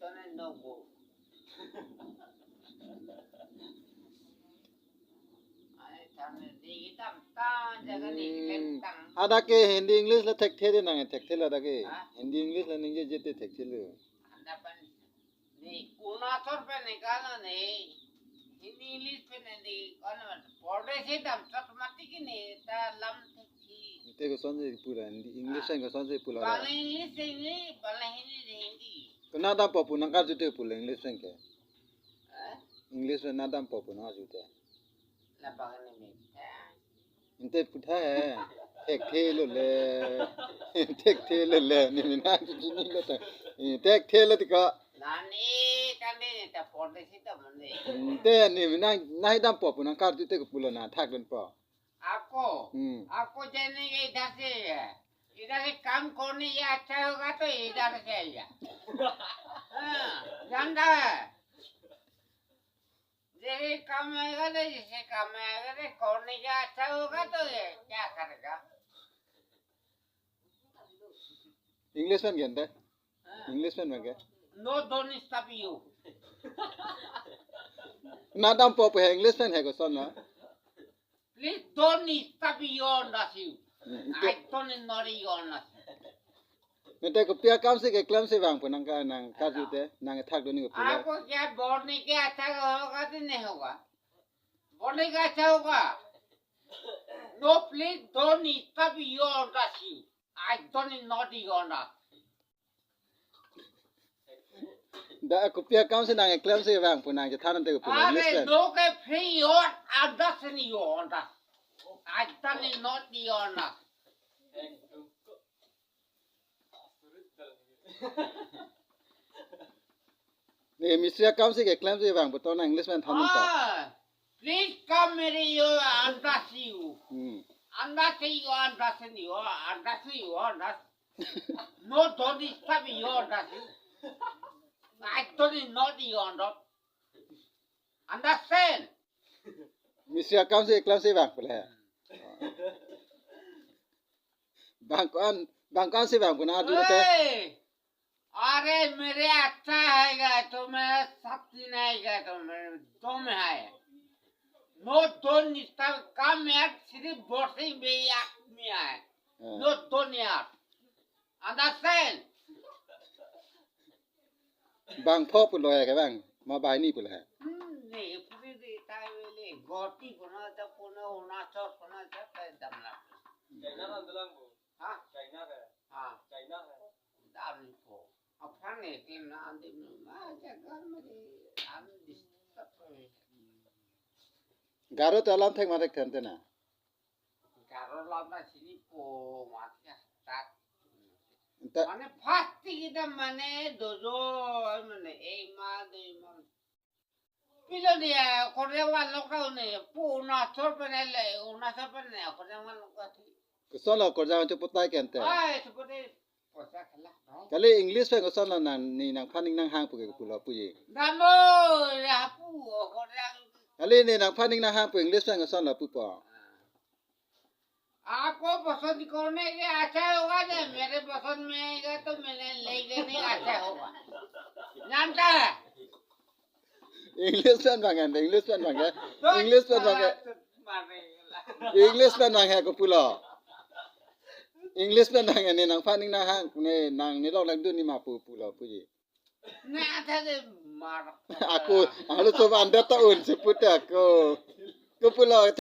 don't know go. I thằng này đi tắm ta giờ cái này lên tắm. Ada ke Hindi English la tek the na tek the la da ke Ha? Hindi English la ninge jete tek the lu Anda pan ni Unasur पे निकालो नहीं Hindi English पे नहीं कौन पढ़े से दम सब मत की नहीं ता लम थी te ko sonje pura English ko sonje pula बाले इंग्लिश से नहीं बाले Hindi na da popu na ka jute pula English ke हाँ English na da popu na jute ला बागने में inte putha hai tek the lo le tek the lo le ni na ji ni lo ta tek the lo ti ka नानी कंडे ता पढ़े से दम नहीं te ni na da popu na ka jute ko pula na thak don po आपको जाने के इधर से काम करने ये अच्छा होगा तो इधर से आइए हाँ जानता है जैसे काम आएगा तो जिसे काम आएगा तो करने का अच्छा होगा तो ये क्या करेगा English man gen ta English man ke No don't stop you na da popu hai English man hai ko son na please don't stop you on you I don't know you on us Nete ko pia kam se ke klam se bang punang ka nang ka jute nang thak do ni ko pula आपको क्या बोलने के अच्छा होगा तो नहीं होगा बोलने का अच्छा होगा No please don't stop you on you I don't know you on us da ko pia kam se nang klam se bang punang je thanan te ko pula अरे listen लोग के free your understand you on us I don't know you on us ne misra kam se ke klam se bang to nang English man thanan ta Please come here you understand you understand you understand you understand you understand No don't stop you understand I don't know you understand misra kam se klam se bang pula bang kan se bang puna du te अरे मेरे अच्छा हैगा तो मेरा सब दिन आएगा तो मेरे दो में है नो दो निस्ता काम यार सिर्फ बोर्ड में यार में है नो दो यार understand bang pho pulo hai ka bang ma bai ni pula नहीं पूरी देता है वेले गोटी बना तो पुना होना तो पुना तो पैदम ना China là lang bu. हाँ China है. हाँ China है. दाम को अपना ने टीम ना आंधी में मां जगह में आम disturb garo ta lam thek ma thek than te na Karo lama sini po mati tak. ta Mane pasti kita mane dojo mane ma. Pilo dia Korea wan lokal ne pu na sorpene le una sorpene Korea wan lokal. ko son la ko ja chu putai ken te Ai seperti posa kala. kale English pe ko son la nang ni nang phaning nang hang pu ke pula pu ye Namo ya pu Korea. kale ni nang phaning nang hang pu English pe ko son la pu pa आपको पसंद करने के अच्छा होगा ना मेरे पसंद में आएगा तो मैंने लेके नहीं अच्छा होगा जानता है English pen bang English pen bang English pen bang मारेगा English pen bang ko pula English pen bang ni nang phaning nang hang ne nang ni lok lang du ni ma pu pula pu ye नहीं आता तो मार aku alu coba anda taun seput aku ko pula